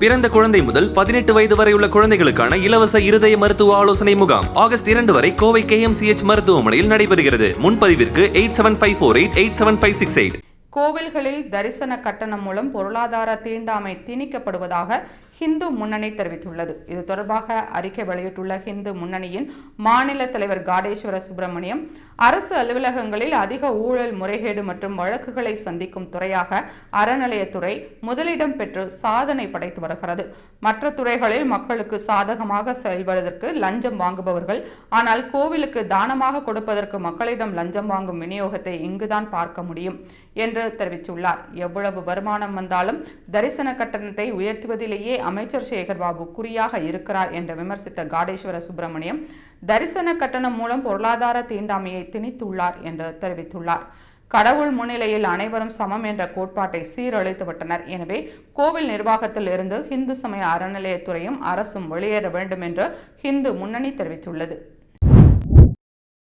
பிறந்த குழந்தை முதல் 18 வயது வரை உள்ள குழந்தைகளுக்கான இலவச இருதய மருத்துவ ஆலோசனை முகாம் ஆகஸ்ட் 2 வரை கோவை KMCH மருத்துவமனையில் நடைபெறுகிறது. முன்பதிவிற்கு 8754887568. கோவில்களில் தரிசன கட்டணம் மூலம் பொருளாதார தீண்டாமை திணிக்கப்படுவதாக ஹிந்து முன்னணி தெரிவித்துள்ளது. இது தொடர்பாக அறிக்கை வெளியிட்டுள்ள ஹிந்து முன்னணியின் மாநில தலைவர் காடேஸ்வர சுப்பிரமணியம், அரசு அலுவலகங்களில் அதிக ஊழல், முறைகேடு மற்றும் வழக்குகளை சந்திக்கும் துறையாக அறநிலையத்துறை முதலிடம் பெற்று சாதனை படைத்து வருகிறது. மற்ற துறைகளில் மக்களுக்கு சாதகமாக செயல்படுவதற்கு லஞ்சம் வாங்குபவர்கள், ஆனால் கோவிலுக்கு தானமாக கொடுப்பதற்கு மக்களிடம் லஞ்சம் வாங்கும் விநியோகத்தை இங்குதான் பார்க்க முடியும் என்று தெரிவித்துள்ளார். எவ்வளவு வருமானம் வந்தாலும் தரிசன கட்டணத்தை உயர்த்துவதிலேயே அமைச்சர் சேகர்பாபு குறியாக இருக்கிறார் என்று விமர்சித்த காடேஸ்வர சுப்பிரமணியம், தரிசன கட்டணம் மூலம் பொருளாதார தீண்டாமையை திணித்துள்ளார் என்று தெரிவித்துள்ளார். கடவுள் முன்னிலையில் அனைவரும் சமம் என்ற கோட்பாட்டை சீரழித்து விட்டனர். எனவே கோவில் நிர்வாகத்தில் இருந்து இந்து சமய அறநிலையத்துறையும் அரசும் வெளியேற வேண்டும் என்று ஹிந்து முன்னணி தெரிவித்துள்ளது.